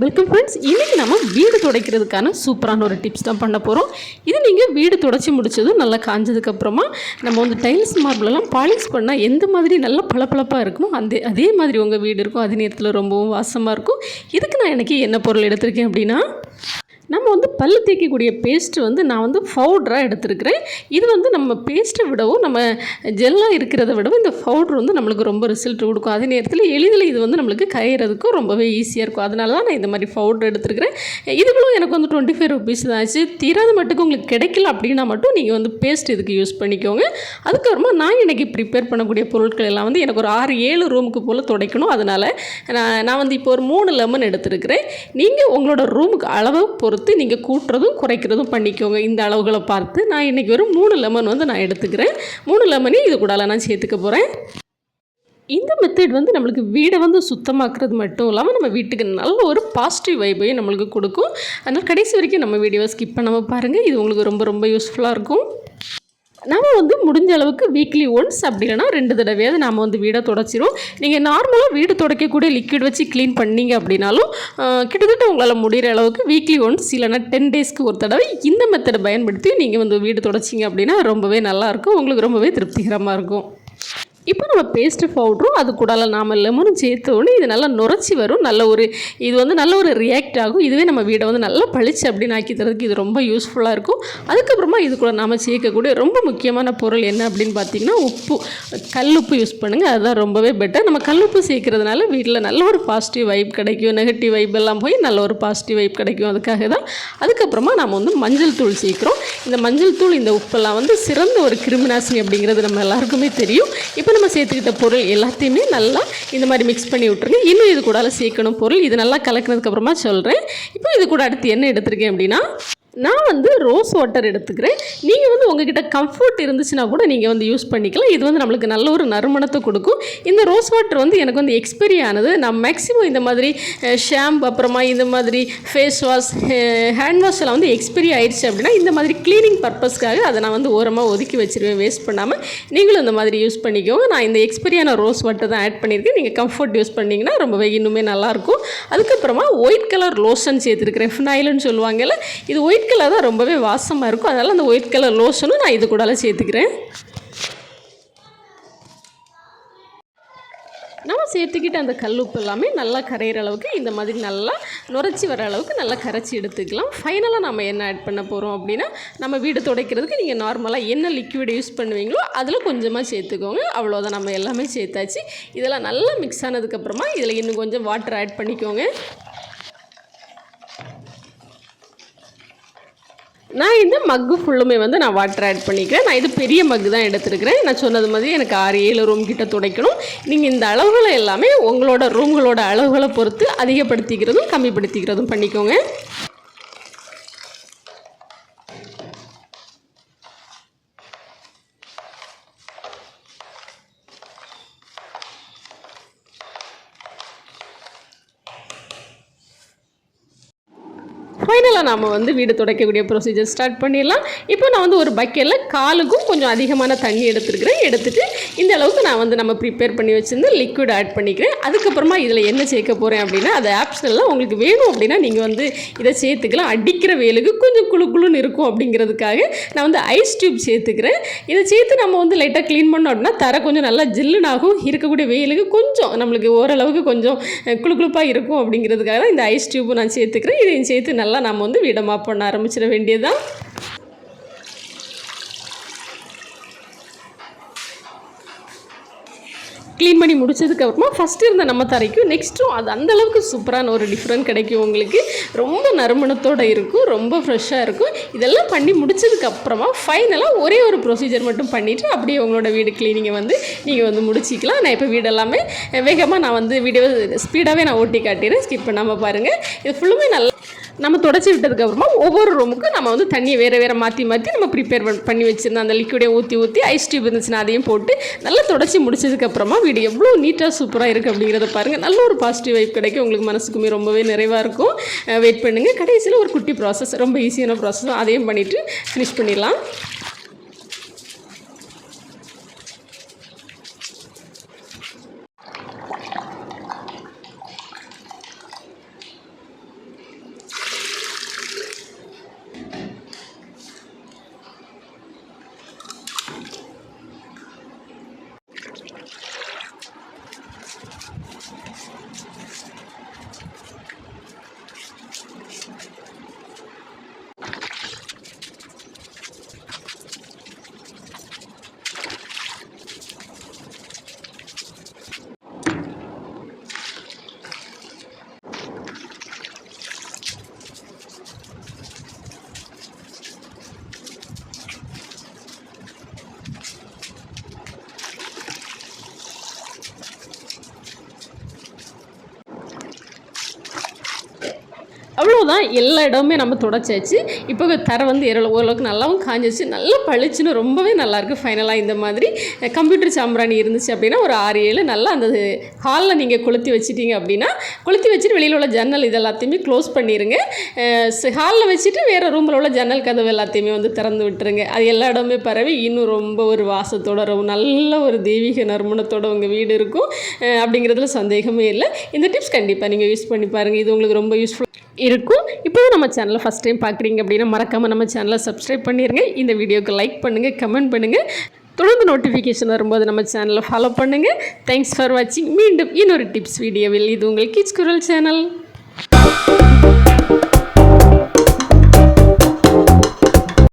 Welcome friends. இன்றைக்கி நம்ம வீடு துடைக்கிறதுக்கான சூப்பரான ஒரு டிப்ஸ் தான் பண்ண போகிறோம். இது நீங்கள் வீடு துடைச்சி முடிச்சதும் நல்லா காஞ்சதுக்கப்புறமா நம்ம வந்து டைல்ஸ் மார்பிளெல்லாம் பாலிஷ் பண்ணால் எந்த மாதிரி நல்லா பளபளப்பாக இருக்குமோ அதே மாதிரி உங்கள் வீடு இருக்கும். அதே நேரத்தில் ரொம்பவும் வாசமாக இருக்கும். இதுக்கு நான் இன்றைக்கி என்ன பொருள் எடுத்திருக்கேன் அப்படின்னா, நம்ம வந்து பல்லு தேய்க்கக்கூடிய பேஸ்ட்டு வந்து நான் வந்து பவுடராக எடுத்துருக்கிறேன். இது வந்து நம்ம பேஸ்ட்டை விடவும் நம்ம ஜெல்லாக இருக்கிறத விடவும் இந்த பவுட்ரு வந்து நம்மளுக்கு ரொம்ப ரிசல்ட் கொடுக்கும். அதே நேரத்தில் எளிதில் இது வந்து நம்மளுக்கு கரையிறதுக்கும் ரொம்பவே ஈஸியாக இருக்கும். அதனால தான் நான் இந்த மாதிரி பவுட்ரு எடுத்துருக்கிறேன். இதுகளும் எனக்கு வந்து 25 rupees தான் ஆச்சு. தீராத மட்டுக்கு உங்களுக்கு கிடைக்கல அப்படின்னா மட்டும் நீங்கள் வந்து பேஸ்ட் இதுக்கு யூஸ் பண்ணிக்கோங்க. அதுக்கப்புறமா நான் இன்றைக்கி ப்ரிப்பேர் பண்ணக்கூடிய பொருட்கள் எல்லாம் வந்து எனக்கு ஒரு 6-7 ரூமுக்கு போல் துடைக்கணும். அதனால் நான் வந்து இப்போ ஒரு 3 லெமன் எடுத்துருக்கிறேன். நீங்கள் உங்களோட ரூமுக்கு அளவை பொறுத்து நீங்கள் கூட்டுறதும் குறைக்கிறதும் பண்ணிக்கோங்க. இந்த அளவுகளை பார்த்து நான் இன்றைக்கி ஒரு 3 லெமன் வந்து நான் எடுத்துக்கிறேன். 3 லெமனையும் இது கூட நான் சேர்த்துக்க போகிறேன். இந்த மெத்தட் வந்து நம்மளுக்கு வீடை வந்து சுத்தமாக்குறது மட்டும் இல்லாமல் நம்ம வீட்டுக்கு நல்ல ஒரு பாசிட்டிவ் வைப்பையும் நம்மளுக்கு கொடுக்கும். அதனால் கடைசி வரைக்கும் நம்ம வீடியோவை ஸ்கிப் பண்ணாமல் பாருங்கள். இது உங்களுக்கு ரொம்ப ரொம்ப யூஸ்ஃபுல்லாக இருக்கும். நம்ம வந்து முடிஞ்ச அளவுக்கு வீக்லி ஒன்ஸ் அப்படி இல்லைனா 2 தடவையாவது நாம் வந்து வீடை துடைச்சிரும். நீங்கள் நார்மலாக வீடு துடைக்கக்கூடிய லிக்விட் வச்சு க்ளீன் பண்ணிங்க அப்படின்னாலும் கிட்டத்தட்ட உங்களால் முடிகிற அளவுக்கு வீக்லி ஒன்ஸ் இல்லைனா 10 daysக்கு ஒரு தடவை இந்த மெத்தடை பயன்படுத்தி நீங்கள் வந்து வீடு துடைச்சிங்க அப்படின்னா ரொம்பவே நல்லாயிருக்கும். உங்களுக்கு ரொம்பவே திருப்திகரமாக இருக்கும். இப்போ நம்ம பேஸ்ட்டு பவுட்ரும் அது கூட நாம் லெமனும் சேர்த்தோடனே இது நல்லா நுரைச்சி வரும். இது வந்து நல்ல ஒரு ரியாக்ட் ஆகும். இதுவே நம்ம வீடை வந்து நல்லா பளிச்சு அப்படின்னு ஆக்கி தரதுக்கு இது ரொம்ப யூஸ்ஃபுல்லாக இருக்கும். அதுக்கப்புறமா இது கூட நாம் சேர்க்கக்கூடிய ரொம்ப முக்கியமான பொருள் என்ன அப்படின்னு பார்த்தீங்கன்னா உப்பு. கல்லுப்பு யூஸ் பண்ணுங்கள். அதுதான் ரொம்பவே பெட்டர். நம்ம கல்லுப்பு சேர்க்கறதுனால வீட்டில் நல்ல ஒரு பாசிட்டிவ் வைப் கிடைக்கும். நெகட்டிவ் வைப் எல்லாம் போய் நல்ல ஒரு பாசிட்டிவ் வைப் கிடைக்கும். அதுக்காக தான். அதுக்கப்புறமா நம்ம வந்து மஞ்சள் தூள் சேர்க்குறோம். இந்த மஞ்சள் தூள் இந்த உப்பெல்லாம் வந்து சிறந்த ஒரு கிருமிநாசினி அப்படிங்கிறது நம்ம எல்லாருக்குமே தெரியும். இப்போ நம்ம சேர்த்துக்கிட்ட பொருள் எல்லாத்தையுமே நல்லா இந்த மாதிரி மிக்ஸ் பண்ணி விட்டுருங்க. இன்னும் இது கூட சேர்க்கணும் பொருள். இது நல்லா கலக்கினதுக்கப்புறமா சொல்கிறேன். இப்போ இது கூட அடுத்து என்ன எடுத்திருக்கேன் அப்படின்னா, நான் வந்து ரோஸ் வாட்டர் எடுத்துக்கிறேன். நீங்கள் வந்து உங்ககிட்ட கம்ஃபர்ட் இருந்துச்சுன்னா கூட நீங்கள் வந்து யூஸ் பண்ணிக்கலாம். இது வந்து நம்மளுக்கு நல்ல ஒரு நறுமணத்தை கொடுக்கும். இந்த ரோஸ் வாட்டர் வந்து எனக்கு வந்து எக்ஸ்பைரி ஆனது. நான் மேக்ஸிமம் இந்த மாதிரி ஷாம்பு அப்புறமா இந்த மாதிரி ஃபேஸ் வாஷ் ஹேண்ட் வாஷ் எல்லாம் வந்து எக்ஸ்பைரி ஆயிடுச்சு அப்படின்னா இந்த மாதிரி க்ளீனிங் பர்பஸ்க்காக அதை நான் வந்து ஓரமாக ஒதுக்கி வச்சுருவேன், வேஸ்ட் பண்ணாமல். நீங்களும் இந்த மாதிரி யூஸ் பண்ணிக்கோங்க. நான் இந்த எக்ஸ்பைரியான ரோஸ் வாட்டர் தான் ஆட் பண்ணியிருக்கேன். நீங்கள் கம்ஃபர்ட் யூஸ் பண்ணிங்கன்னா ரொம்பவே இன்னுமே நல்லாயிருக்கும். அதுக்கப்புறமா ஒயிட் கலர் லோஷன் சேர்த்துருக்கிறேன். ஃபினாயில்னு சொல்லுவாங்கல்ல, இது ஒயிட் கலர் தான் ரொம்பவே வாசமாக இருக்கும். அதனால் அந்த ஒயிட் கலர் லோஷனும் நான் இது கூட சேர்த்துக்கிறேன். நம்ம சேர்த்துக்கிட்டு அந்த கல்லுப்பு எல்லாமே நல்லா கரையிற அளவுக்கு இந்த மாதிரி நல்லா நுரைச்சி வர அளவுக்கு நல்லா கரைச்சி எடுத்துக்கலாம். ஃபைனலாக நம்ம என்ன ஆட் பண்ண போகிறோம் அப்படின்னா, நம்ம வீடு துடைக்கிறதுக்கு நீங்கள் நார்மலாக என்ன லிக்விட் யூஸ் பண்ணுவீங்களோ அதில் கொஞ்சமாக சேர்த்துக்கோங்க. அவ்வளோதான், நம்ம எல்லாமே சேர்த்தாச்சு. இதெல்லாம் நல்லா மிக்ஸ் ஆனதுக்கப்புறமா இதில் இன்னும் கொஞ்சம் வாட்டர் ஆட் பண்ணிக்கோங்க. நான் இந்த மக்கு ஃபுல்லுமே வந்து நான் வாட்டர் ஆட் பண்ணிக்கிறேன். நான் இது பெரிய மக்கு தான் எடுத்துருக்கிறேன். நான் சொன்னது மாதிரி எனக்கு 6-7 ரூம் கிட்ட துடைக்கணும். நீங்கள் இந்த அளவுகளை எல்லாமே உங்களோட ரூம்களோட அளவுகளை பொறுத்து அதிகப்படுத்திக்கிறதும் கம்மிப்படுத்திக்கிறதும் பண்ணிக்கோங்க. ஃபைனலாக நாம் வந்து வீடு துடைக்கக்கூடிய ப்ரொசீஜர் ஸ்டார்ட் பண்ணிடலாம். இப்போ நான் வந்து ஒரு பக்கெட்டில் காலுக்கும் கொஞ்சம் அதிகமான தண்ணி எடுத்துகிட்டு இந்த அளவுக்கு நான் வந்து நம்ம ப்ரிப்பேர் பண்ணி வச்சுருந்து லிக்விட் ஆட் பண்ணிக்கிறேன். அதுக்கப்புறமா இதில் என்ன சேர்க்க போகிறேன் அப்படின்னா, அது ஆப்ஷனலாக உங்களுக்கு வேணும் அப்படின்னா நீங்கள் வந்து இதை சேர்த்துக்கலாம். அடிக்கிற வேலுக்கு கொஞ்சம் குழுன்னு இருக்கும் அப்படிங்கிறதுக்காக நான் வந்து ஐஸ் டியூப் சேர்த்துக்கிறேன். இதை சேர்த்து நம்ம வந்து லைட்டாக க்ளீன் பண்ணோம் அப்படின்னா தர கொஞ்சம் நல்லா ஜில்லுனாகும். இருக்கக்கூடிய வேலுக்கு கொஞ்சம் நம்மளுக்கு ஓரளவுக்கு கொஞ்சம் குழுப்பாக இருக்கும் அப்படிங்கிறதுக்காக தான் இந்த ஐஸ் டியூப்பு நான் சேர்த்துக்கிறேன். இதையும் சேர்த்து நல்லா நம்ம வந்து வீடை மாப் பண்ண ஆரம்பிச்சிட வேண்டியதுதான். க்ளீன் பண்ணி முடிச்சதுக்கப்புறமா ஃபஸ்ட்டு இருந்த நம்ம தரைக்கும் நெக்ஸ்ட்டும் அது அந்தளவுக்கு சூப்பரான ஒரு டிஃப்ரெண்ட் கிடைக்கும். உங்களுக்கு ரொம்ப நறுமணத்தோடு இருக்கும், ரொம்ப ஃப்ரெஷ்ஷாக இருக்கும். இதெல்லாம் பண்ணி முடிச்சதுக்கப்புறமா ஃபைனலாக ஒரே ஒரு ப்ரொசீஜர் மட்டும் பண்ணிவிட்டு அப்படியே உங்களோட வீடு க்ளீனிங்கை வந்து நீங்கள் வந்து முடிச்சிக்கலாம். நான் இப்போ வீடெல்லாமே வேகமாக நான் வந்து வீடியோ ஸ்பீடாகவே நான் ஓட்டி காட்டிடுறேன். ஸ்கிப் பண்ணாமல் பாருங்கள். இது ஃபுல்லுமே நல்லா நம்ம தொடச்சி விட்டதுக்கப்புறமா ஒவ்வொரு ரூமுக்கும் நம்ம வந்து தண்ணியை வேறு மாற்றி நம்ம ப்ரிப்பேர் பண்ணி வச்சுருந்தோம். அந்த லிக்விடை ஊற்றி ஐஸ் டியூப் இருந்துச்சுன்னா அதையும் போட்டு நல்லா தொடச்சி முடிச்சதுக்கப்புறமா வீடு எவ்வளோ நீட்டாக சூப்பராக இருக்குது அப்படிங்கிறத பாருங்கள். நல்ல ஒரு பாசிட்டிவ் வைப் கிடைக்கும். உங்களுக்கு மனசுக்குமே ரொம்பவே நிறைவாக இருக்கும். வெயிட் பண்ணுங்கள். கடைசியில் ஒரு குட்டி ப்ராசஸ், ரொம்ப ஈஸியான ப்ராசஸ், அதையும் பண்ணிவிட்டு ஃபினிஷ் பண்ணிடலாம். அவ்வளோதான், எல்லா இடமுமே நம்ம துடைச்சாச்சு. இப்போ தரை வந்து ஓரளவுக்கு நல்லாவும் காஞ்சிச்சு, நல்லா பளிச்சுன்னு ரொம்பவே நல்லாயிருக்கு. ஃபைனலாக இந்த மாதிரி கம்ப்யூட்டர் சாம்பிராணி இருந்துச்சு அப்படின்னா ஒரு 6-7 நல்லா அந்த ஹாலில் நீங்கள் கொளுத்தி வச்சிட்டிங்க அப்படின்னா, கொளுத்தி வச்சுட்டு வெளியில் உள்ள ஜன்னல் இது எல்லாத்தையுமே க்ளோஸ் பண்ணிடுங்க. ஹாலில் வச்சுட்டு வேறு ரூமில் உள்ள ஜன்னல் கதவு எல்லாத்தையுமே வந்து திறந்து விட்டுருங்க. அது எல்லா இடமே பரவி இன்னும் ரொம்ப ஒரு வாசத்தோட நல்ல ஒரு தெய்வீக நறுமணத்தோட உங்கள் வீடு இருக்கும் அப்படிங்கிறதுல சந்தேகமே இல்லை. இந்த டிப்ஸ் கண்டிப்பாக நீங்கள் யூஸ் பண்ணி பாருங்கள். இது உங்களுக்கு ரொம்ப யூஸ்ஃபுல் இருக்கும். இப்போ நம்ம சேனலை ஃபஸ்ட் டைம் பார்க்குறீங்க அப்படின்னா மறக்காமல் நம்ம சேனலை சப்ஸ்கிரைப் பண்ணிடுங்க. இந்த வீடியோக்கு லைக் பண்ணுங்கள், கமெண்ட் பண்ணுங்கள். தொடர்ந்து நோட்டிஃபிகேஷன் வரும்போது நம்ம சேனலை ஃபாலோ பண்ணுங்கள். தேங்க்ஸ் ஃபார் வாட்சிங். மீண்டும் இன்னொரு டிப்ஸ் வீடியோவில். இது உங்கள் கிட்ஸ் குரல் சேனல்.